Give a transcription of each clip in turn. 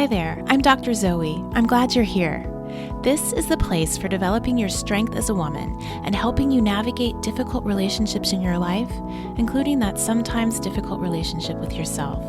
Hi there, I'm Dr. Zoe. I'm glad you're here. This is the place for developing your strength as a woman and helping you navigate difficult relationships in your life, including that sometimes difficult relationship with yourself.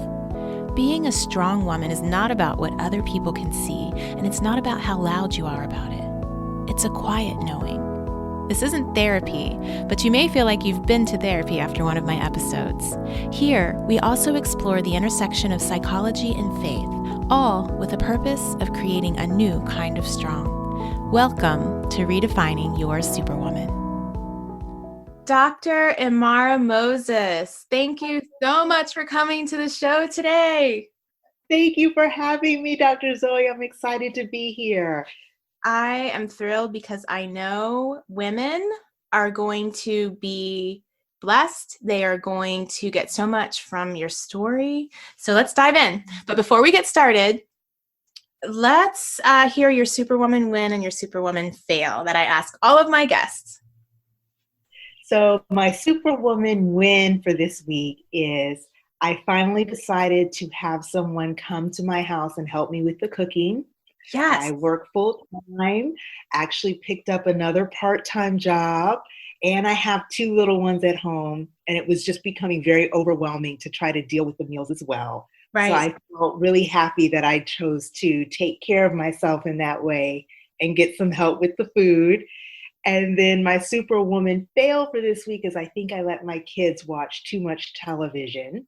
Being a strong woman is not about what other people can see, and it's not about how loud you are about it. It's a quiet knowing. This isn't therapy, but you may feel like you've been to therapy after one of my episodes. Here, we also explore the intersection of psychology and faith, all with the purpose of creating a new kind of strong. Welcome to Redefining Your Superwoman. Dr. Imara Moses, thank you so much for coming to the show today. Thank you for having me, Dr. Zoe. I'm excited to be here. I am thrilled because I know women are going to be blessed. They are going to get so much from your story. So let's dive in. But before we get started, let's hear your Superwoman win and your Superwoman fail that I ask all of my guests. So my Superwoman win for this week is I finally decided to have someone come to my house and help me with the cooking. Yes. I work full-time, actually picked up another part-time job, and I have 2 little ones at home, and it was just becoming very overwhelming to try to deal with the meals as well. Right. So I felt really happy that I chose to take care of myself in that way and get some help with the food. And then my Superwoman fail for this week is I think I let my kids watch too much television.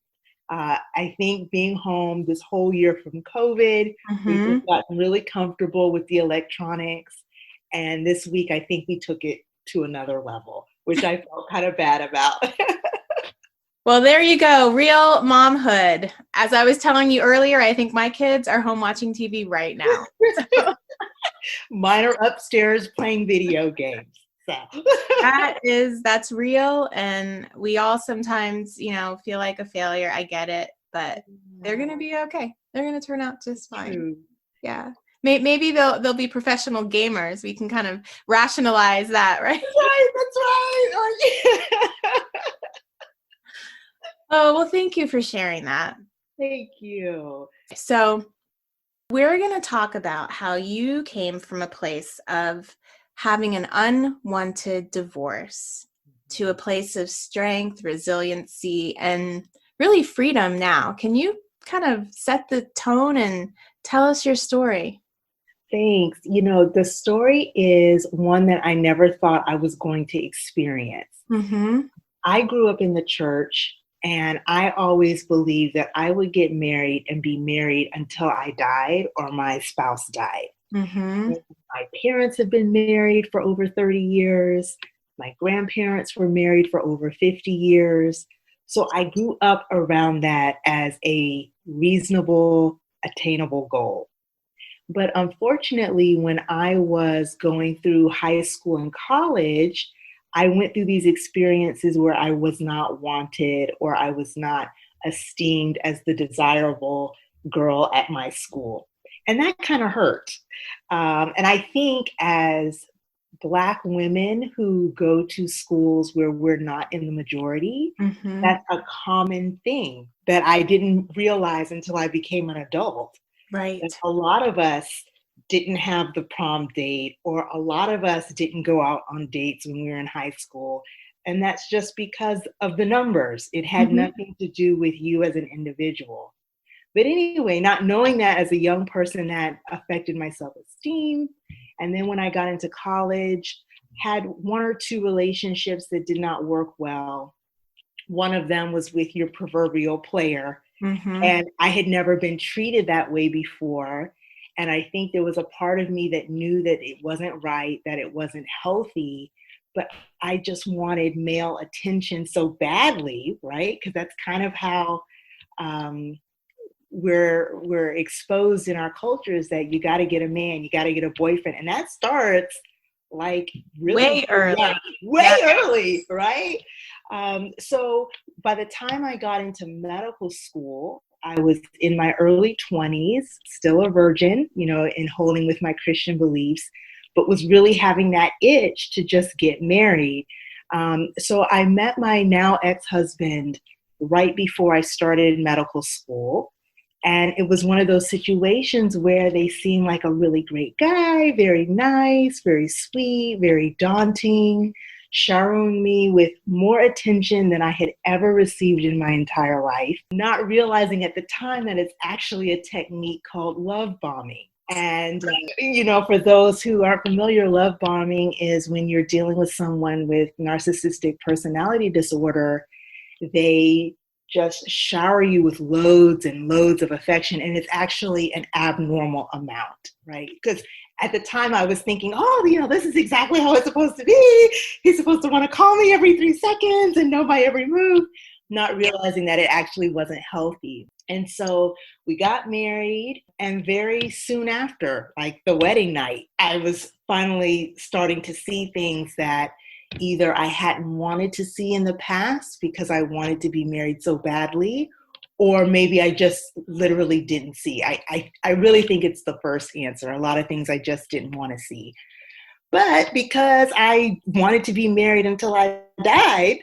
I think being home this whole year from COVID, we've just gotten really comfortable with the electronics. And this week, I think we took it to another level, which I felt kind of bad about. Well, there you go. Real momhood. As I was telling you earlier, I think my kids are home watching TV right now. Mine are upstairs playing video games. So. That's real. And we all sometimes, feel like a failure. I get it, but they're going to be okay. They're going to turn out just fine. True. Yeah. Maybe they'll be professional gamers. We can kind of rationalize that, right? That's right. Oh, well, thank you for sharing that. Thank you. So we're going to talk about how you came from a place of having an unwanted divorce to a place of strength, resiliency, and really freedom now. Can you kind of set the tone and tell us your story? Thanks. The story is one that I never thought I was going to experience. I grew up in the church, and I always believed that I would get married and be married until I died or my spouse died. My parents have been married for over 30 years. My grandparents were married for over 50 years. So I grew up around that as a reasonable, attainable goal. But unfortunately, when I was going through high school and college, I went through these experiences where I was not wanted or I was not esteemed as the desirable girl at my school. And that kind of hurt. And I think as Black women who go to schools where we're not in the majority, that's a common thing that I didn't realize until I became an adult. Right. That a lot of us didn't have the prom date, or a lot of us didn't go out on dates when we were in high school. And that's just because of the numbers. It had nothing to do with you as an individual. But anyway, not knowing that as a young person, that affected my self-esteem. And then when I got into college, had 1 or 2 relationships that did not work well. One of them was with your proverbial player. And I had never been treated that way before. And I think there was a part of me that knew that it wasn't right, that it wasn't healthy, but I just wanted male attention so badly, right? Because that's kind of how we're exposed in our culture, is that you got to get a man, you got to get a boyfriend. And that starts like really way early, right? So by the time I got into medical school, I was in my early 20s, still a virgin, and holding with my Christian beliefs, but was really having that itch to just get married. So I met my now ex-husband right before I started medical school. And it was one of those situations where they seemed like a really great guy, very nice, very sweet, very daunting, showering me with more attention than I had ever received in my entire life, not realizing at the time that it's actually a technique called love bombing. And, for those who aren't familiar, love bombing is when you're dealing with someone with narcissistic personality disorder, they just shower you with loads and loads of affection, and it's actually an abnormal amount, right? Because at the time I was thinking, this is exactly how it's supposed to be. He's supposed to want to call me every 3 seconds and know my every move, not realizing that it actually wasn't healthy. And so we got married, and very soon after, like the wedding night, I was finally starting to see things that either I hadn't wanted to see in the past because I wanted to be married so badly, or maybe I just literally didn't see. I really think it's the first answer. A lot of things I just didn't want to see. But because I wanted to be married until I died,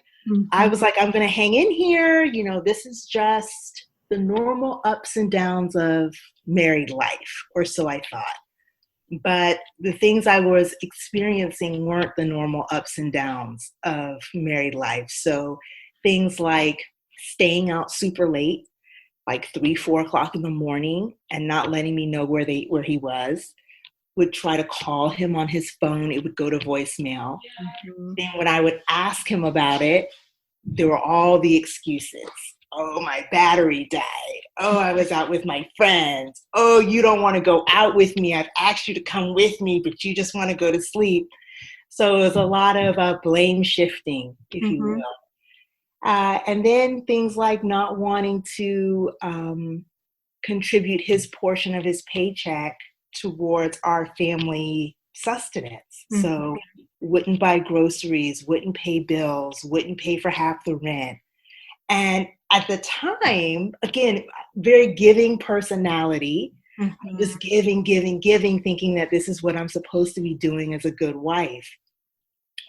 I was like, I'm going to hang in here. This is just the normal ups and downs of married life, or so I thought. But the things I was experiencing weren't the normal ups and downs of married life. So things like staying out super late, like 3, 4 o'clock in the morning, and not letting me know where he was. Would try to call him on his phone. It would go to voicemail. Then when I would ask him about it, there were all the excuses. Oh, my battery died. Oh, I was out with my friends. Oh, you don't want to go out with me. I've asked you to come with me, but you just want to go to sleep. So it was a lot of blame shifting, if you will. And then things like not wanting to contribute his portion of his paycheck towards our family sustenance. So wouldn't buy groceries, wouldn't pay bills, wouldn't pay for half the rent. And at the time, again, very giving personality, just giving, thinking that this is what I'm supposed to be doing as a good wife.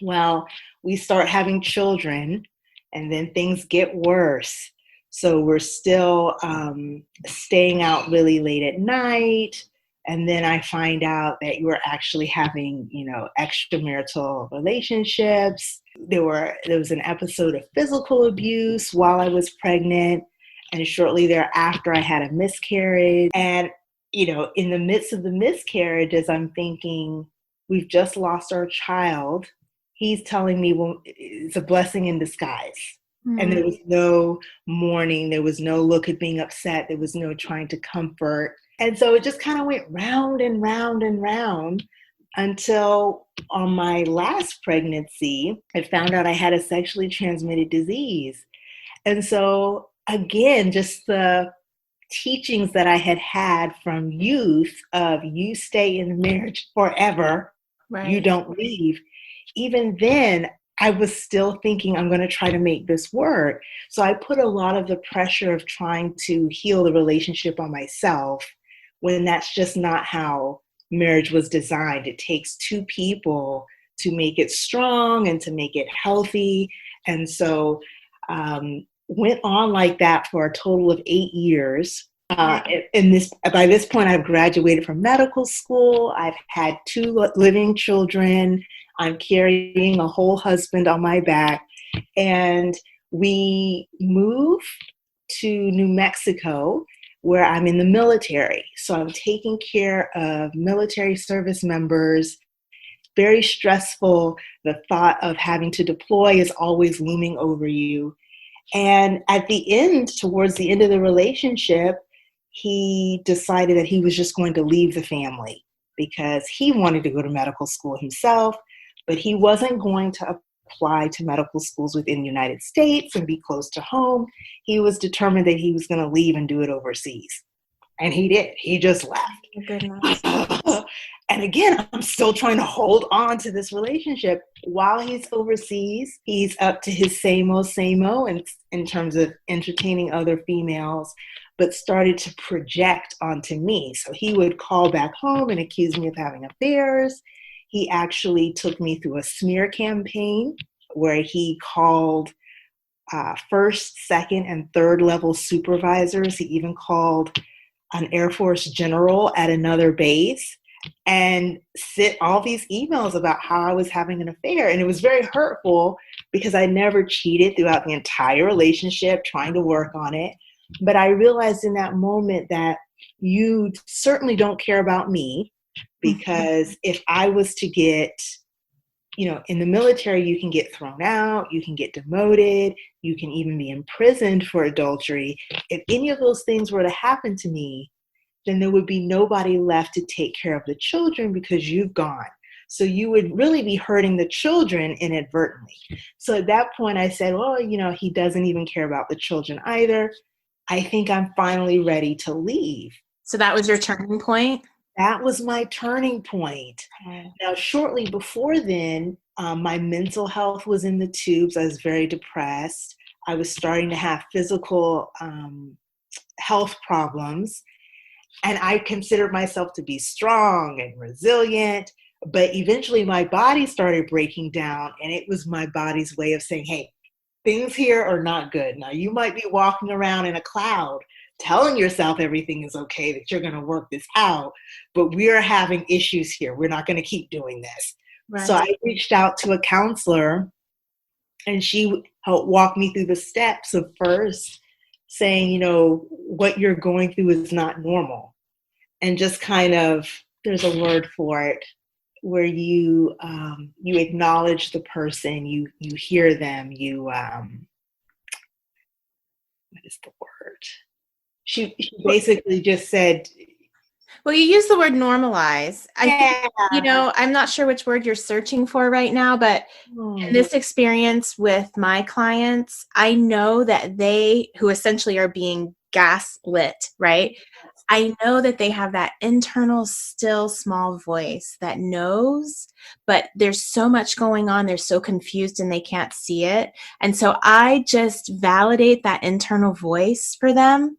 Well, we start having children, and then things get worse. So we're still staying out really late at night. And then I find out that you were actually having, extramarital relationships. There was an episode of physical abuse while I was pregnant. And shortly thereafter, I had a miscarriage. And, in the midst of the miscarriages, I'm thinking, we've just lost our child. He's telling me, well, it's a blessing in disguise. And there was no mourning. There was no look at being upset. There was no trying to comfort. And so it just kind of went round and round and round until on my last pregnancy, I found out I had a sexually transmitted disease. And so again, just the teachings that I had from youth of you stay in marriage forever, right. You don't leave. Even then, I was still thinking I'm going to try to make this work. So I put a lot of the pressure of trying to heal the relationship on myself, when that's just not how marriage was designed. It takes 2 people to make it strong and to make it healthy. And so went on like that for a total of 8 years. By this point, I've graduated from medical school. I've had 2 living children. I'm carrying a whole husband on my back. And we moved to New Mexico, where I'm in the military. So I'm taking care of military service members. Very stressful. The thought of having to deploy is always looming over you. And towards the end of the relationship, he decided that he was just going to leave the family because he wanted to go to medical school himself, but he wasn't going to apply to medical schools within the United States and be close to home. He was determined that he was going to leave and do it overseas. And he did. He just left. Oh, goodness. And again, I'm still trying to hold on to this relationship. While he's overseas, he's up to his same old in terms of entertaining other females, but started to project onto me. So he would call back home and accuse me of having affairs. He actually took me through a smear campaign where he called first, second, and third level supervisors. He even called an Air Force general at another base and sent all these emails about how I was having an affair. And it was very hurtful because I never cheated throughout the entire relationship, trying to work on it. But I realized in that moment that you certainly don't care about me, because if I was to get, in the military, you can get thrown out, you can get demoted, you can even be imprisoned for adultery. If any of those things were to happen to me, then there would be nobody left to take care of the children because you've gone. So you would really be hurting the children inadvertently. So at that point I said, well, he doesn't even care about the children either. I think I'm finally ready to leave. So that was your turning point? That was my turning point. Okay. Now, shortly before then, my mental health was in the tubes. I was very depressed. I was starting to have physical health problems. And I considered myself to be strong and resilient. But eventually my body started breaking down. And it was my body's way of saying, hey, things here are not good. Now, you might be walking around in a cloud telling yourself everything is okay, that you're going to work this out, but we're having issues here. We're not going to keep doing this. Right. So I reached out to a counselor, and she helped walk me through the steps of first saying, what you're going through is not normal. And just kind of, there's a word for it, where you acknowledge the person, you hear them, what is the word? She basically just said, well, you use the word normalize. I think, I'm not sure which word you're searching for right now, but in this experience with my clients, I know that they, who essentially are being gaslit, right? I know that they have that internal, still small voice that knows, but there's so much going on. They're so confused and they can't see it. And so I just validate that internal voice for them.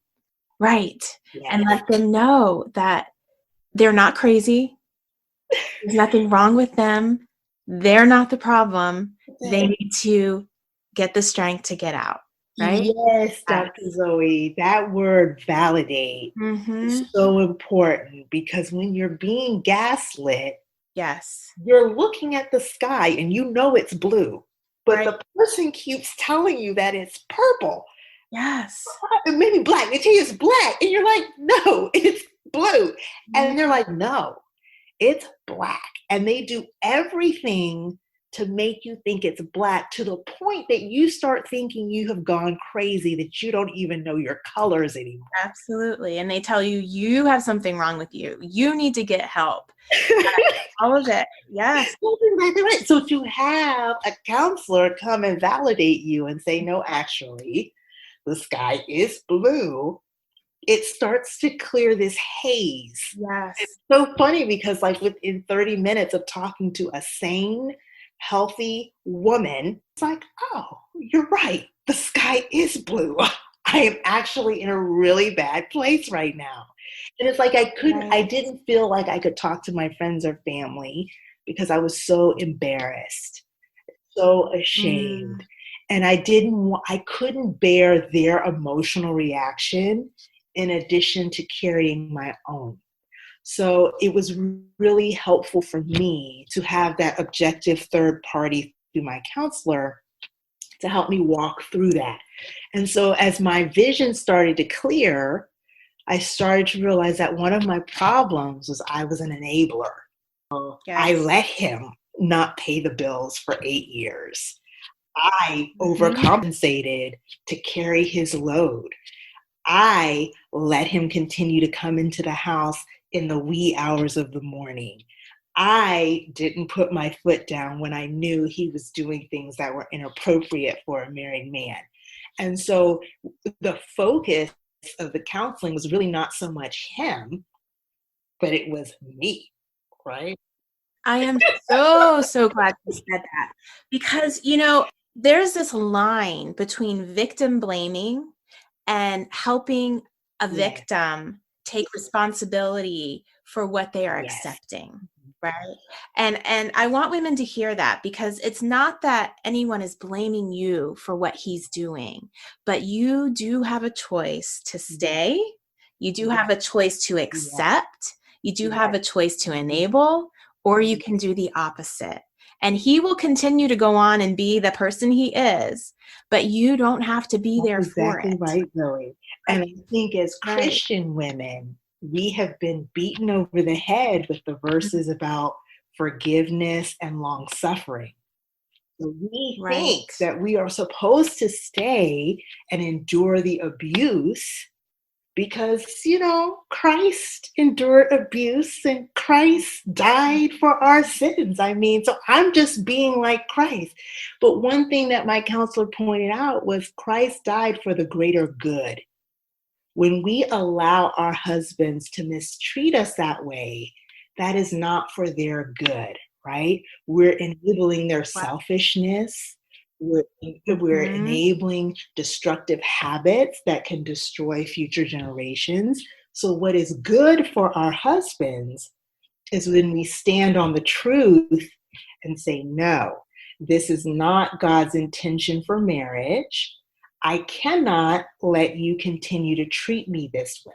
Right. Yes. And let them know that they're not crazy. There's nothing wrong with them. They're not the problem. Okay. They need to get the strength to get out. Right? Yes, Dr. Zoe, that word validate is so important, because when you're being gaslit, yes, you're looking at the sky and it's blue, but the person keeps telling you that it's purple. Yes. Maybe black. They tell you it's black. And you're like, no, it's blue. And they're like, no, it's black. And they do everything to make you think it's black, to the point that you start thinking you have gone crazy, that you don't even know your colors anymore. Absolutely. And they tell you, you have something wrong with you. You need to get help. All of it. Yes. Right. So to have a counselor come and validate you and say, no, actually, the sky is blue, it starts to clear this haze. Yes. It's so funny because within 30 minutes of talking to a sane, healthy woman, it's like, oh, you're right. The sky is blue. I am actually in a really bad place right now. And it's like I didn't feel like I could talk to my friends or family because I was so embarrassed, so ashamed. And I couldn't bear their emotional reaction in addition to carrying my own. So it was really helpful for me to have that objective third party through my counselor to help me walk through that. And so as my vision started to clear, I started to realize that one of my problems was I was an enabler. Yes. I let him not pay the bills for 8 years. I overcompensated to carry his load. I let him continue to come into the house in the wee hours of the morning. I didn't put my foot down when I knew he was doing things that were inappropriate for a married man. And so the focus of the counseling was really not so much him, but it was me, right? I am so glad you said that, because, there's this line between victim blaming and helping a victim take responsibility for what they are accepting. Right. And I want women to hear that, because it's not that anyone is blaming you for what he's doing, but you do have a choice to stay You do have a choice to accept. You do have a choice to enable, or you can do the opposite. And he will continue to go on and be the person he is, but you don't have to be there for it. Exactly right, Zoe. And I think as Christian women, we have been beaten over the head with the verses about forgiveness and long suffering. So we think that we are supposed to stay and endure the abuse because, Christ endured abuse and Christ died for our sins. I mean, so I'm just being like Christ. But one thing that my counselor pointed out was Christ died for the greater good. When we allow our husbands to mistreat us that way, that is not for their good, right? We're enabling their selfishness. We're enabling destructive habits that can destroy future generations. So what is good for our husbands is when we stand on the truth and say, no, this is not God's intention for marriage. I cannot let you continue to treat me this way.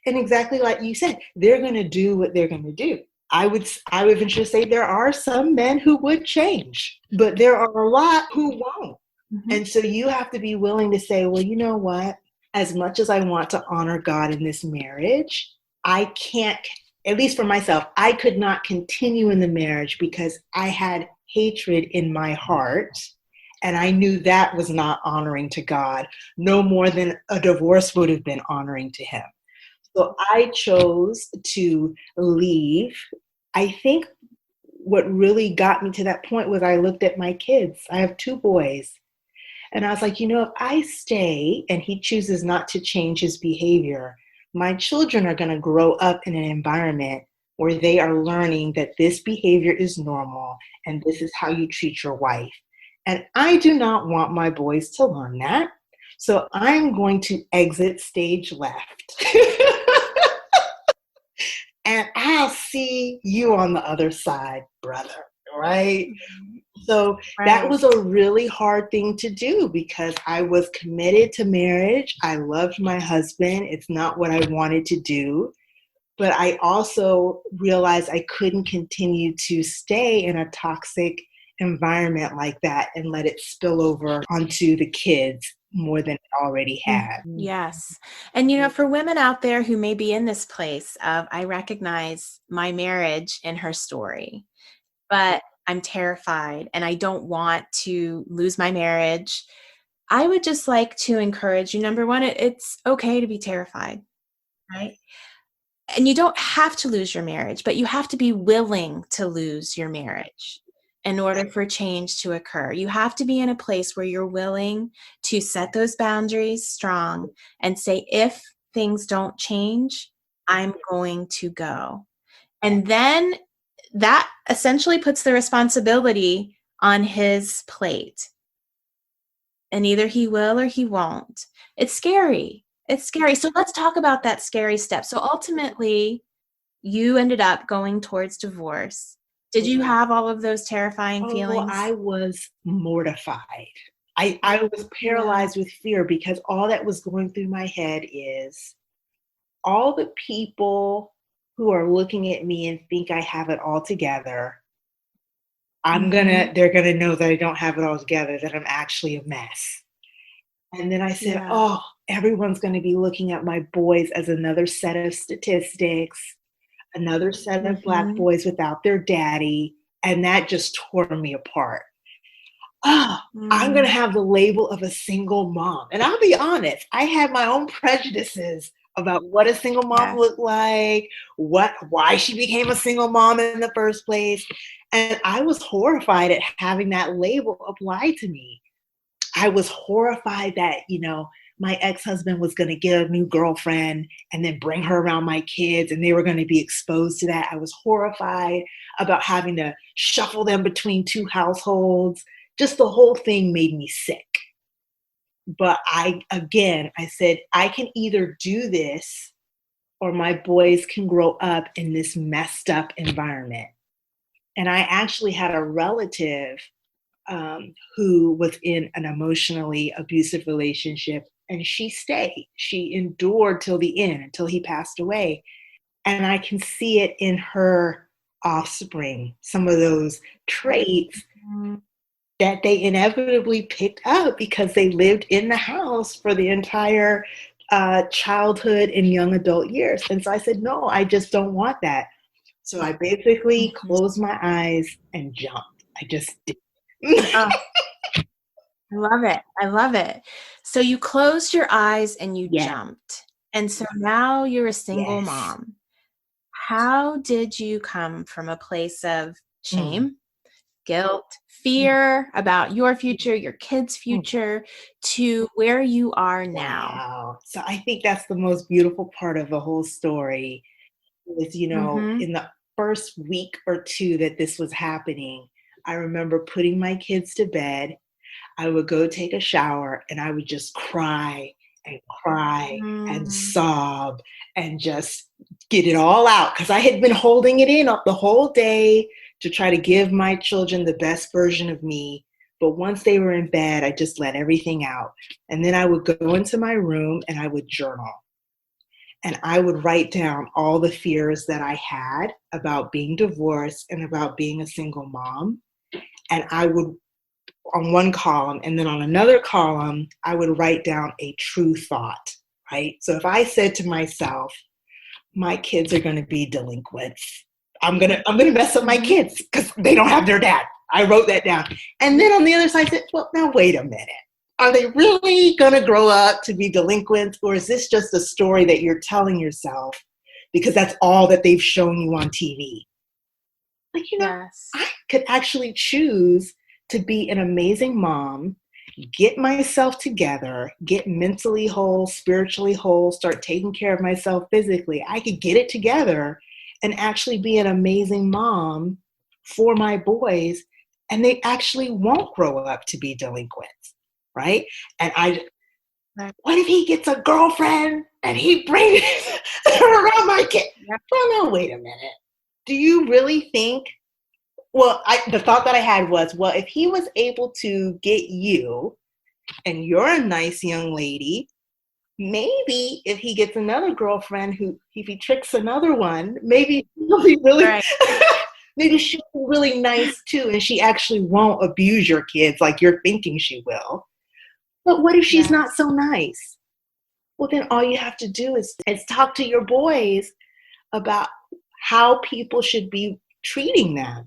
And exactly like you said, they're going to do what they're going to do. I would venture to say there are some men who would change, but there are a lot who won't. And so you have to be willing to say, well, you know what? As much as I want to honor God in this marriage, I can't, at least for myself, I could not continue in the marriage because I had hatred in my heart. And I knew that was not honoring to God, no more than a divorce would have been honoring to him. So I chose to leave. I think what really got me to that point was I looked at my kids. I have 2 boys. And I was like, if I stay and he chooses not to change his behavior, my children are going to grow up in an environment where they are learning that this behavior is normal and this is how you treat your wife. And I do not want my boys to learn that. So I'm going to exit stage left. And I'll see you on the other side, brother, right? So that was a really hard thing to do because I was committed to marriage. I loved my husband. It's not what I wanted to do. But I also realized I couldn't continue to stay in a toxic environment like that and let it spill over onto the kids more than it already had. Yes. And, for women out there who may be in this place of, I recognize my marriage in her story, but I'm terrified and I don't want to lose my marriage. I would just like to encourage you. Number one, it's okay to be terrified, right? And you don't have to lose your marriage, but you have to be willing to lose your marriage in order for change to occur. You have to be in a place where you're willing to set those boundaries strong and say, if things don't change, I'm going to go. And then that essentially puts the responsibility on his plate. And either he will or he won't. It's scary. It's scary. So let's talk about that scary step. So ultimately, you ended up going towards divorce. Did you have all of those terrifying feelings? I was mortified. I was paralyzed with fear because all that was going through my head is all the people who are looking at me and think I have it all together. They're gonna know that I don't have it all together, that I'm actually a mess. And then I said, everyone's gonna be looking at my boys as another set of statistics, another set of Black boys without their daddy. And that just tore me apart. I'm going to have the label of a single mom. And I'll be honest, I had my own prejudices about what a single mom looked like, why she became a single mom in the first place. And I was horrified at having that label applied to me. I was horrified that, my ex-husband was going to get a new girlfriend and then bring her around my kids and they were going to be exposed to that. I was horrified about having to shuffle them between 2 households. Just the whole thing made me sick. But I said, I can either do this or my boys can grow up in this messed up environment. And I actually had a relative who was in an emotionally abusive relationship and she stayed. She endured till the end, until he passed away. And I can see it in her offspring, some of those traits that they inevitably picked up because they lived in the house for the entire childhood and young adult years. And so I said, no, I just don't want that. So I basically closed my eyes and jumped. I just did. Oh, I love it. I love it. So you closed your eyes and you jumped. And so now you're a single mom. How did you come from a place of shame, guilt, fear about your future, your kids' future, to where you are now? Wow. So I think that's the most beautiful part of the whole story is, you know, in the first week or two that this was happening, I remember putting my kids to bed. I would go take a shower and I would just cry and sob and just get it all out because I had been holding it in the whole day to try to give my children the best version of me. But once they were in bed, I just let everything out. And then I would go into my room and I would journal. And I would write down all the fears that I had about being divorced and about being a single mom. And I would, on one column, and then on another column, I would write down a true thought, right? So if I said to myself, my kids are going to be delinquents, I'm going to mess up my kids because they don't have their dad. I wrote that down. And then on the other side, I said, well, now wait a minute. Are they really going to grow up to be delinquents? Or is this just a story that you're telling yourself because that's all that they've shown you on TV? Like, you know, I could actually choose to be an amazing mom, get myself together, get mentally whole, spiritually whole, start taking care of myself physically. I could get it together and actually be an amazing mom for my boys, and they actually won't grow up to be delinquents, right? And what if he gets a girlfriend and he brings her around my kid? Well, no, wait a minute. Do you really think? Well, the thought that I had was, well, if he was able to get you and you're a nice young lady, maybe if he gets another girlfriend if he tricks another one, maybe he'll be really, maybe she'll be really nice too, and she actually won't abuse your kids like you're thinking she will. But what if she's not so nice? Well, then all you have to do is talk to your boys about how people should be treating them.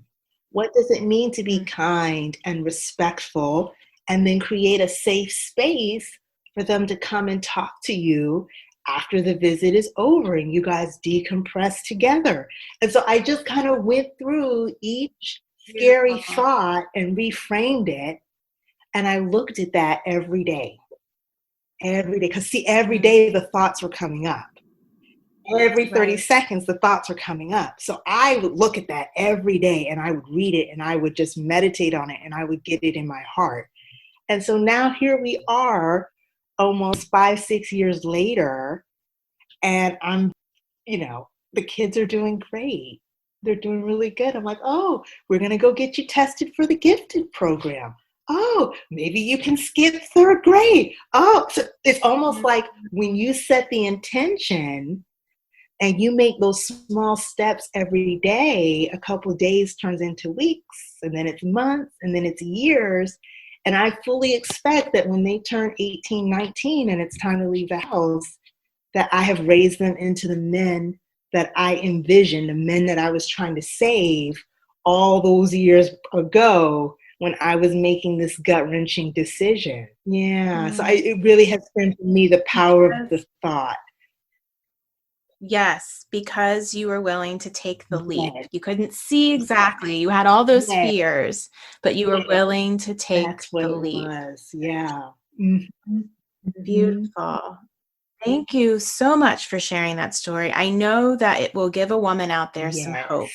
What does it mean to be kind and respectful, and then create a safe space for them to come and talk to you after the visit is over and you guys decompress together. And so I just kind of went through each scary thought and reframed it. And I looked at that every day. Because see, every day the thoughts were coming up. Every 30 seconds, the thoughts are coming up. So I would look at that every day and I would read it and I would just meditate on it and I would get it in my heart. And so now here we are almost 5-6 years later, and I'm, the kids are doing great. They're doing really good. I'm like, oh, we're going to go get you tested for the gifted program. Oh, maybe you can skip 3rd grade. Oh, so it's almost like when you set the intention and you make those small steps every day, a couple of days turns into weeks, and then it's months, and then it's years. And I fully expect that when they turn 18, 19, and it's time to leave the house, that I have raised them into the men that I envisioned, the men that I was trying to save all those years ago when I was making this gut-wrenching decision. Yeah, so it really has been for me the power of the thought. Yes, because you were willing to take the leap. You couldn't see exactly. You had all those fears, but you were willing to take the leap. Was. Yeah. Beautiful. Thank you so much for sharing that story. I know that it will give a woman out there some hope.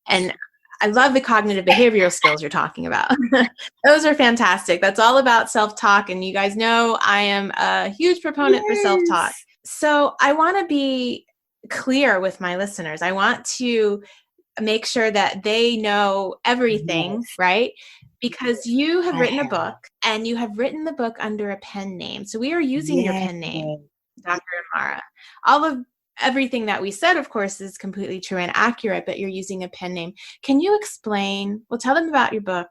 And I love the cognitive behavioral skills you're talking about. Those are fantastic. That's all about self-talk. And you guys know I am a huge proponent for self-talk. So I want to be clear with my listeners. I want to make sure that they know everything, Yes, right? Because you have I written a have. book, and you have written the book under a pen name. So we are using your Yes. pen name, Dr. Imara. All of everything that we said, of course, is completely true and accurate, but you're using a pen name. Can you explain, well, tell them about your book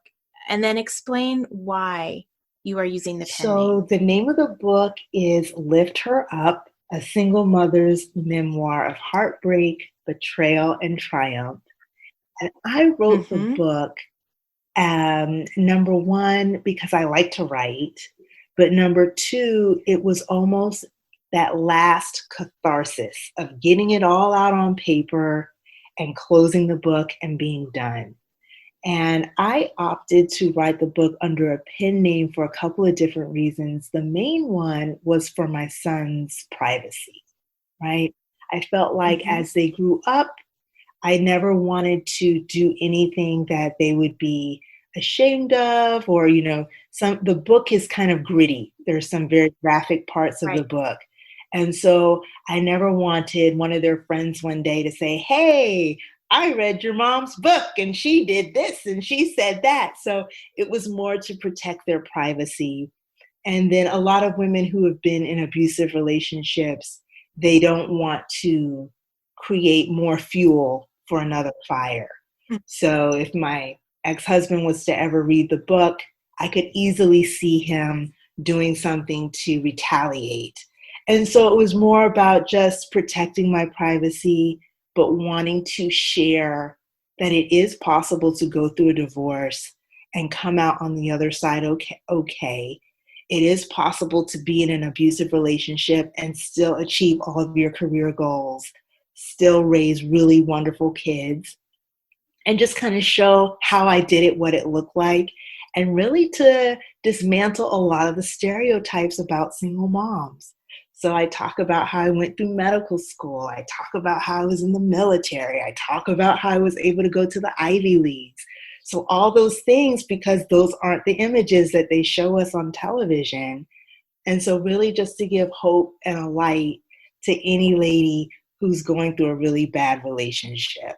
and then explain why you are using the pen name. So the name of the book is Lift Her Up, a single mother's memoir of heartbreak, betrayal, and triumph. And I wrote the Mm-hmm. book, number one, because I like to write, but number two, it was almost that last catharsis of getting it all out on paper and closing the book and being done. And I opted to write the book under a pen name for a couple of different reasons. The main one was for my son's privacy, right? I felt like Mm-hmm. as they grew up, I never wanted to do anything that they would be ashamed of, or, the book is kind of gritty. There's some very graphic parts of the Right. book. And so I never wanted one of their friends one day to say, "Hey, I read your mom's book and she did this and she said that." So it was more to protect their privacy. And then a lot of women who have been in abusive relationships, they don't want to create more fuel for another fire. So if my ex-husband was to ever read the book, I could easily see him doing something to retaliate. And so it was more about just protecting my privacy, but wanting to share that it is possible to go through a divorce and come out on the other side okay. It is possible to be in an abusive relationship and still achieve all of your career goals, still raise really wonderful kids, and just kind of show how I did it, what it looked like, and really to dismantle a lot of the stereotypes about single moms. So I talk about how I went through medical school. I talk about how I was in the military. I talk about how I was able to go to the Ivy Leagues. So all those things, because those aren't the images that they show us on television. And so really just to give hope and a light to any lady who's going through a really bad relationship.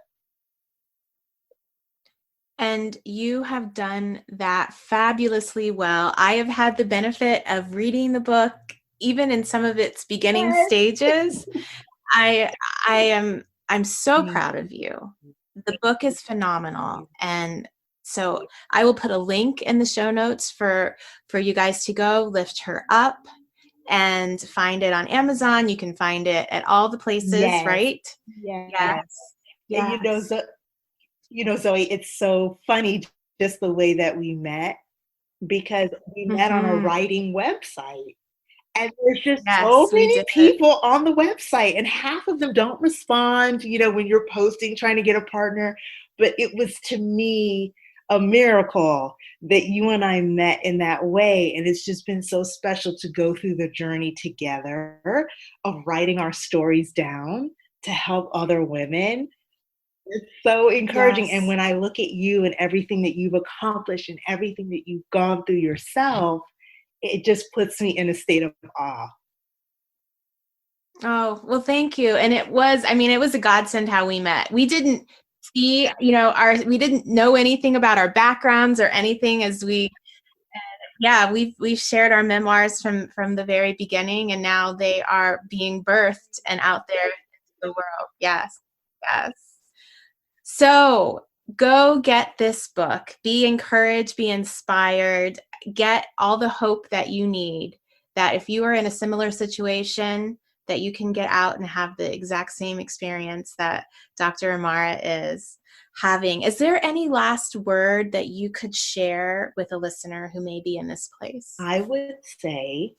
And you have done that fabulously well. I have had the benefit of reading the book, even in some of its beginning Yes. stages. I I'm so Thank proud you. of you. The book is phenomenal. And so I will put a link in the show notes for you guys to go lift her up and find it on Amazon. You can find it at all the places, Yes, right? Yes. yes. And Yes. Zoe, it's so funny just the way that we met, because we met on a Mm-hmm. writing website. And there's just so Yes, we many did. people on the website, and half of them don't respond, when you're posting trying to get a partner. But it was, to me, a miracle that you and I met in that way. And it's just been so special to go through the journey together of writing our stories down to help other women. It's so encouraging. And Yes. when I look at you and everything that you've accomplished and everything that you've gone through yourself, it just puts me in a state of awe. Oh, well, thank you. And it was a godsend how we met. We didn't see, we didn't know anything about our backgrounds or anything yeah, we've shared our memoirs from the very beginning, and now they are being birthed and out there into the world. Yes. Yes. So go get this book. Be encouraged, be inspired, get all the hope that you need, that if you are in a similar situation, that you can get out and have the exact same experience that Dr. Imara is having. Is there any last word that you could share with a listener who may be in this place? I would say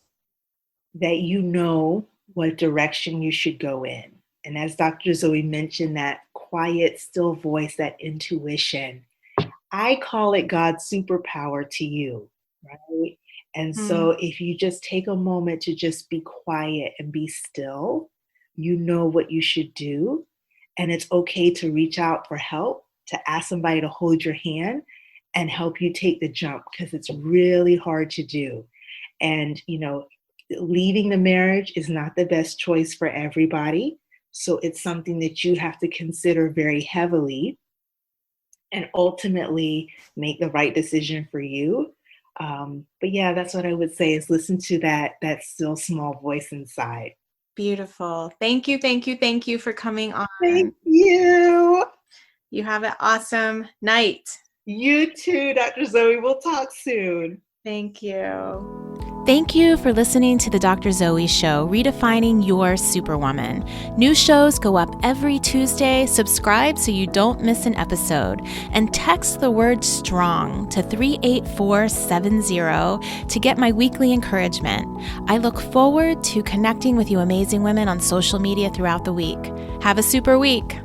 that you know what direction you should go in. And as Dr. Zoe mentioned, that quiet, still voice, that intuition, I call it God's superpower to you, right? And Hmm. so if you just take a moment to just be quiet and be still, you know what you should do. And it's okay to reach out for help, to ask somebody to hold your hand and help you take the jump, because it's really hard to do. And, leaving the marriage is not the best choice for everybody. So it's something that you have to consider very heavily. and ultimately make the right decision for you. But yeah, that's what I would say is listen to that still small voice inside. Beautiful. Thank you, thank you, thank you for coming on. Thank you. You have an awesome night. You too, Dr. Zoe. We'll talk soon. Thank you. Thank you for listening to the Dr. Zoe Show, Redefining Your Superwoman. New shows go up every Tuesday. Subscribe so you don't miss an episode. And text the word STRONG to 38470 to get my weekly encouragement. I look forward to connecting with you amazing women on social media throughout the week. Have a super week.